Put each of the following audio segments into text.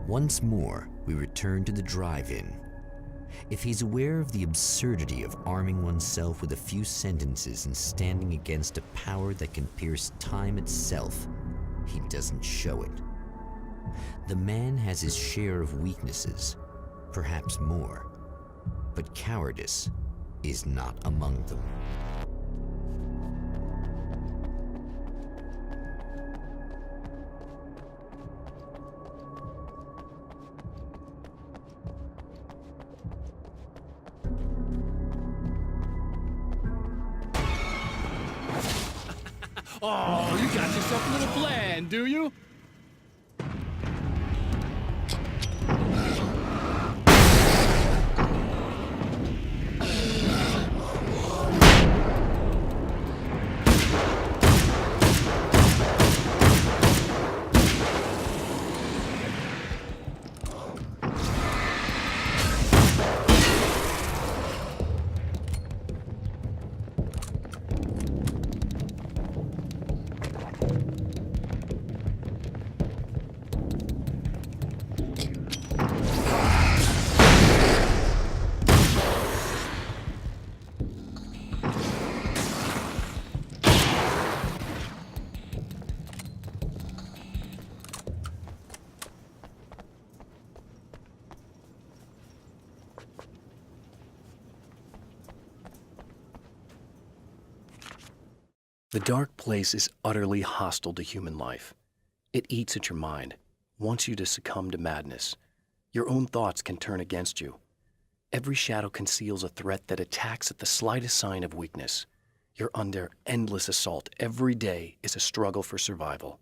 Once more, we return to the drive-in. If he's aware of the absurdity of arming oneself with a few sentences and standing against a power that can pierce time itself, he doesn't show it. The man has his share of weaknesses, perhaps more, but cowardice is not among them. Oh, you got yourself a little plan, do you? The dark place is utterly hostile to human life. It eats at your mind, wants you to succumb to madness. Your own thoughts can turn against you. Every shadow conceals a threat that attacks at the slightest sign of weakness. You're under endless assault. Every day is a struggle for survival.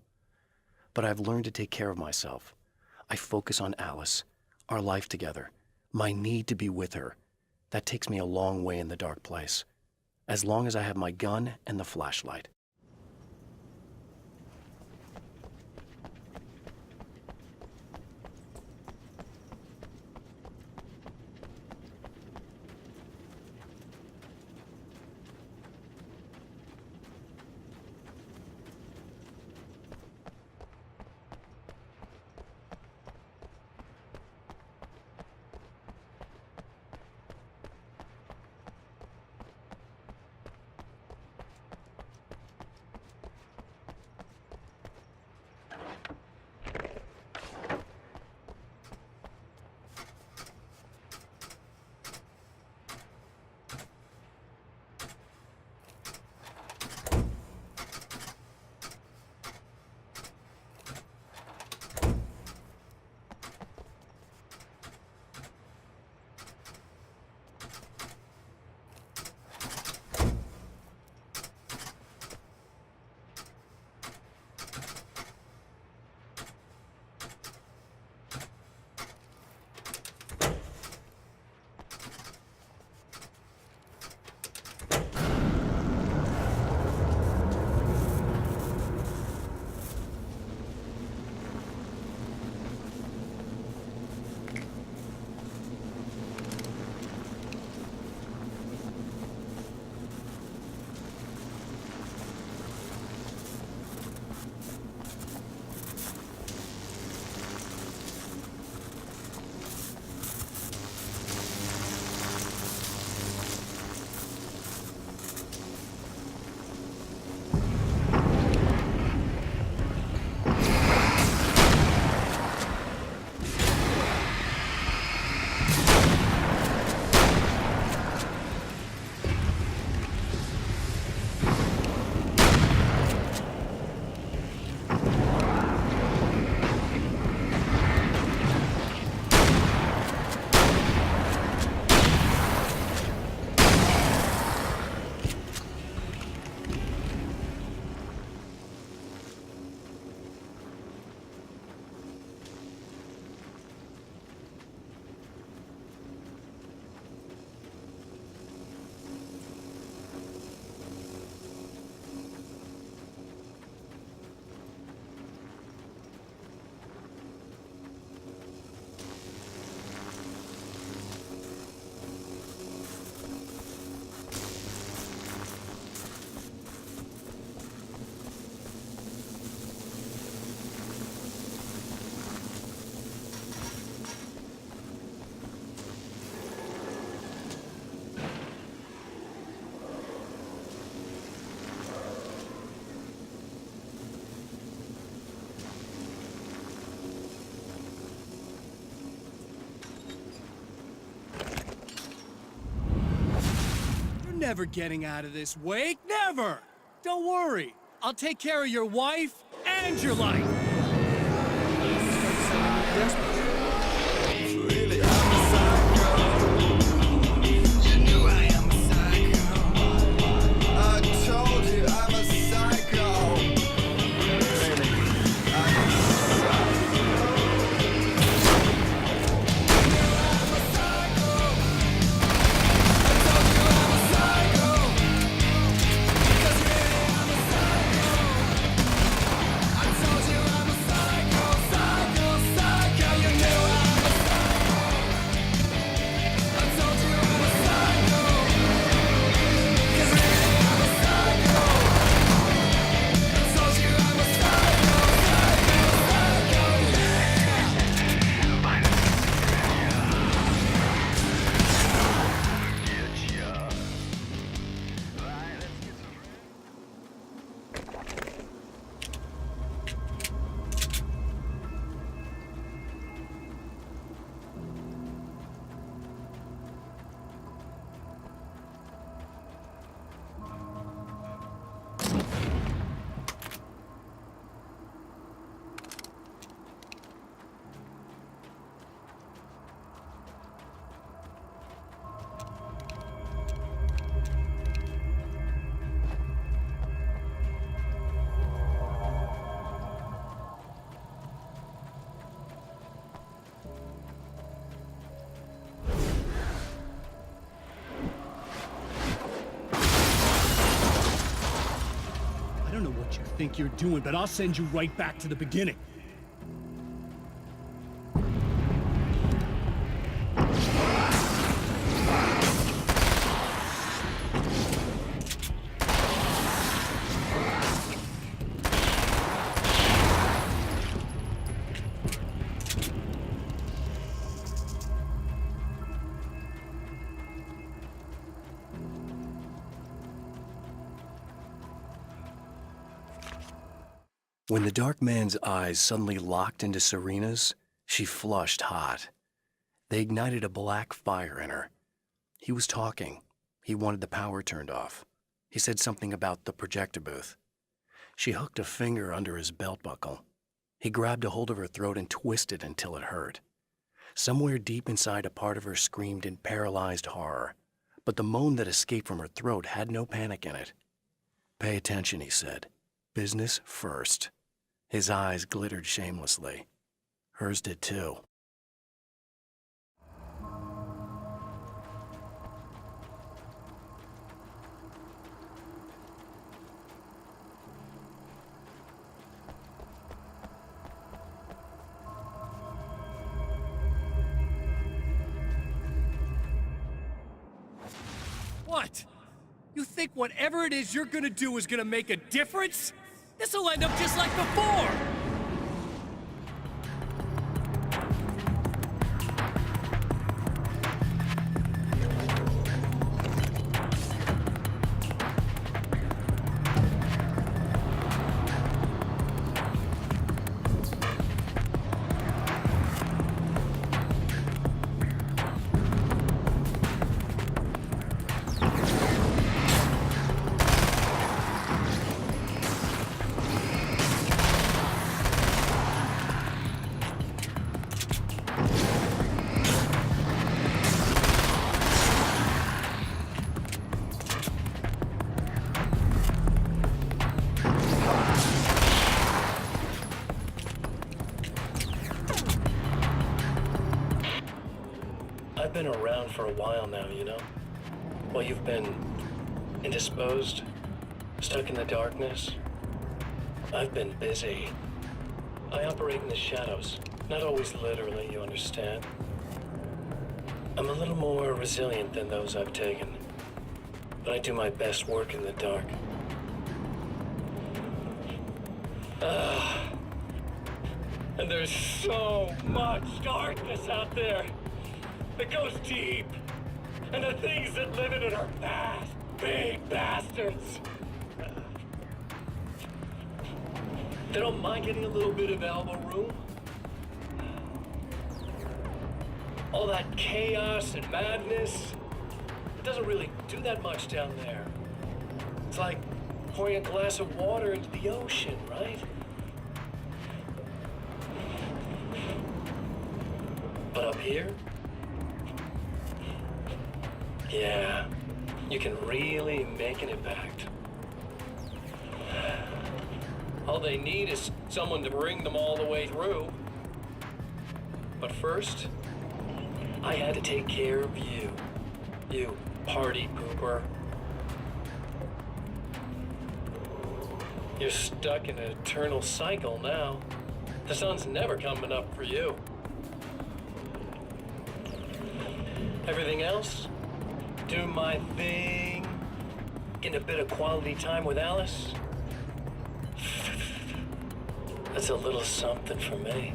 But I've learned to take care of myself. I focus on Alice, our life together, my need to be with her. That takes me a long way in the dark place, as long as I have my gun and the flashlight. never getting out of this wake, never! Don't worry, I'll take care of your wife and your life! I don't know what you think you're doing, but I'll send you right back to the beginning. When the dark man's eyes suddenly locked into Serena's, she flushed hot. They ignited a black fire in her. He was talking. He wanted the power turned off. He said something about the projector booth. She hooked a finger under his belt buckle. He grabbed a hold of her throat and twisted until it hurt. Somewhere deep inside, a part of her screamed in paralyzed horror, but the moan that escaped from her throat had no panic in it. "Pay attention," he said. "Business first." His eyes glittered shamelessly. Hers did too. What? You think whatever it is you're gonna do is gonna make a difference? This'll end up just like before! I've been around for a while now, you know? While you've been indisposed, stuck in the darkness, I've been busy. I operate in the shadows, not always literally, you understand? I'm a little more resilient than those I've taken, but I do my best work in the dark. And there's so much darkness out there that goes deep, and the things that live in it are fast, big bastards. They don't mind getting a little bit of elbow room. All that chaos and madness, It doesn't really do that much down there. It's like pouring a glass of water into the ocean, right? But up here? Yeah, you can really make an impact. All they need is someone to bring them all the way through. But first, I had to take care of you. You party pooper. You're stuck in an eternal cycle now. The sun's never coming up for you. Everything else? Do my thing. Get a bit of quality time with Alice. That's a little something for me.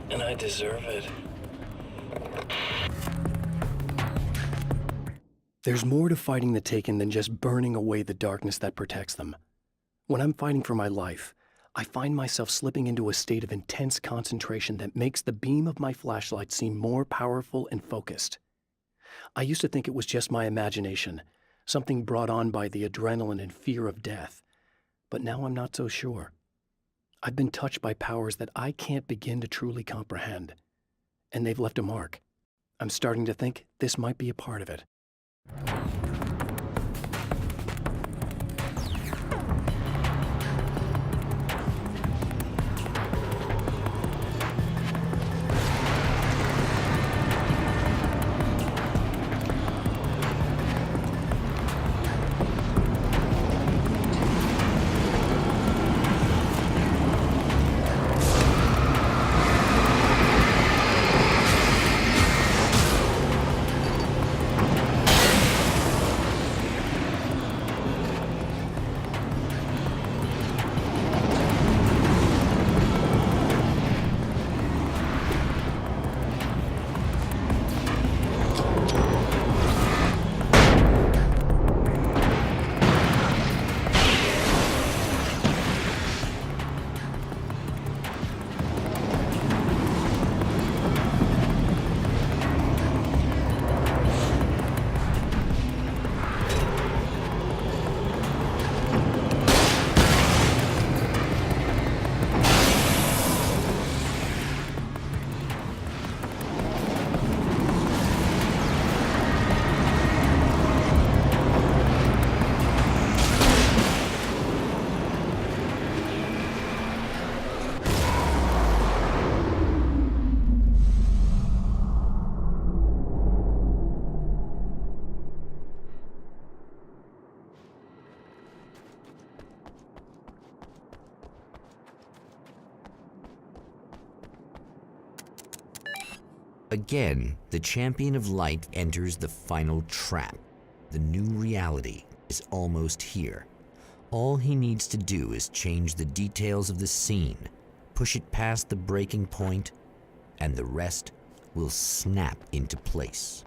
And I deserve it. There's more to fighting the Taken than just burning away the darkness that protects them. When I'm fighting for my life, I find myself slipping into a state of intense concentration that makes the beam of my flashlight seem more powerful and focused. I used to think it was just my imagination, something brought on by the adrenaline and fear of death, but now I'm not so sure. I've been touched by powers that I can't begin to truly comprehend, and they've left a mark. I'm starting to think this might be a part of it. Again, the champion of light enters the final trap. The new reality is almost here. All he needs to do is change the details of the scene, push it past the breaking point, and the rest will snap into place.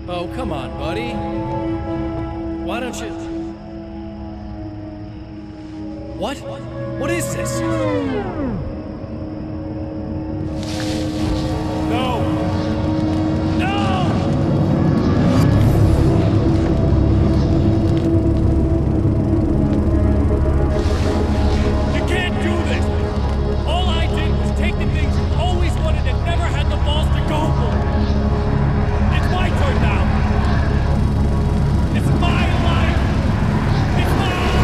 Oh, come on, buddy. Why What? What is this? No! No! You can't do this! All I did was take the things you always wanted and never had the balls to go for! It's my turn now! It's my life! It's my life!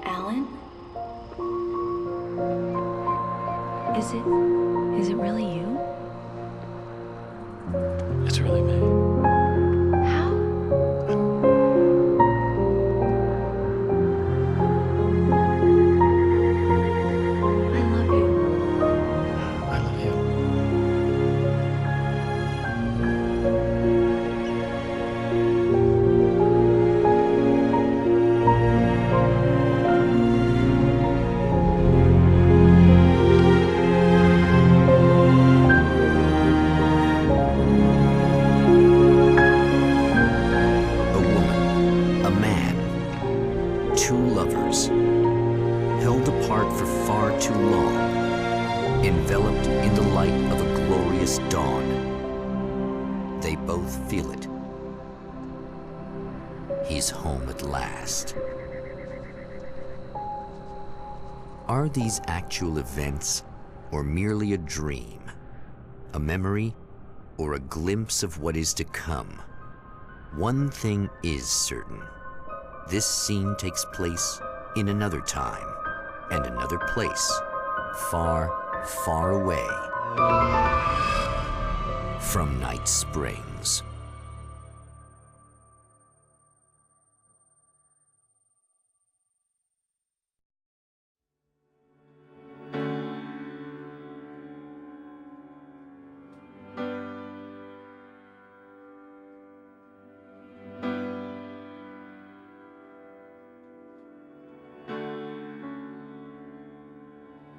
Alan? Is it really you? It's really me. How? I love you. I love you. A woman, a man, two lovers, held apart for far too long, enveloped in the light of a glorious dawn. They both feel it. He's home at last. Are these actual events, or merely a dream? A memory, or a glimpse of what is to come? One thing is certain. This scene takes place in another time and another place, far, far away from Night Springs.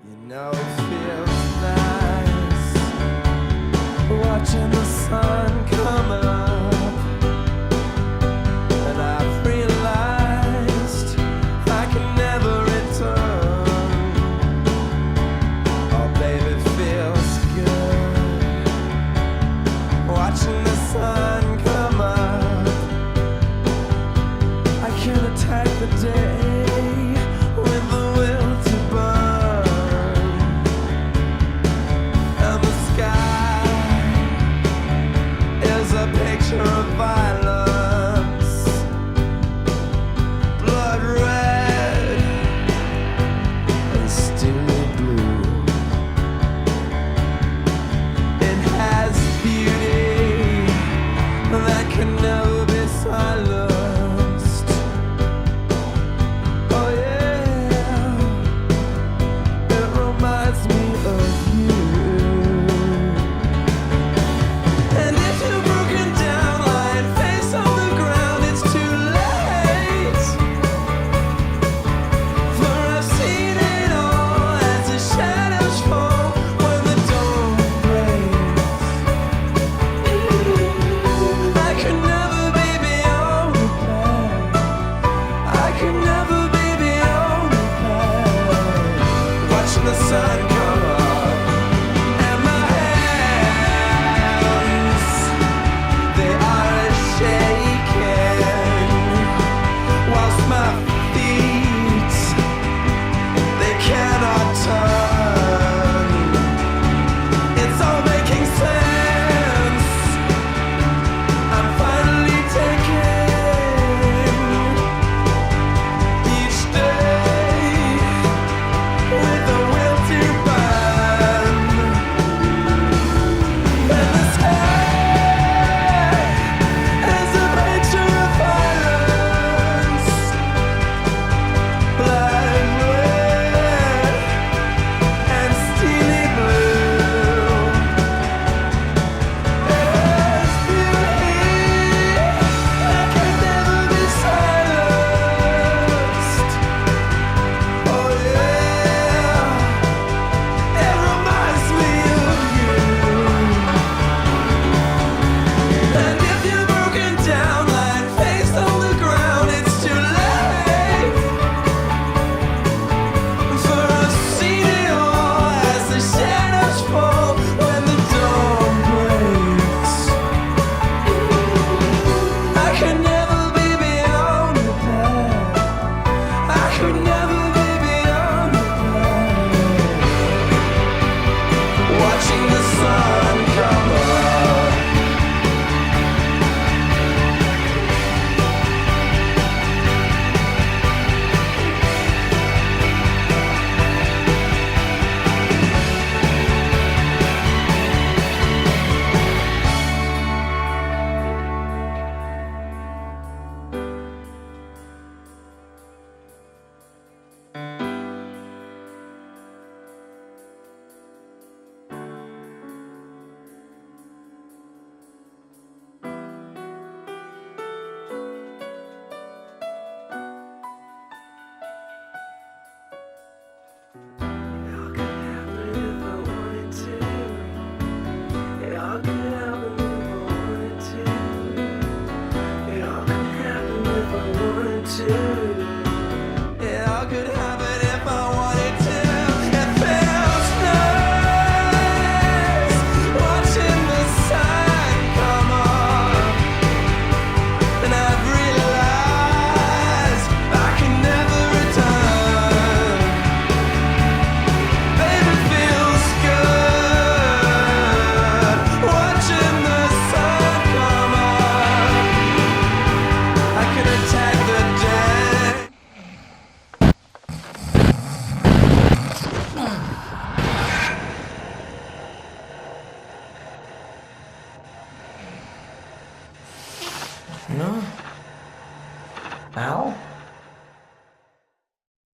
You know it feels nice watching the sun come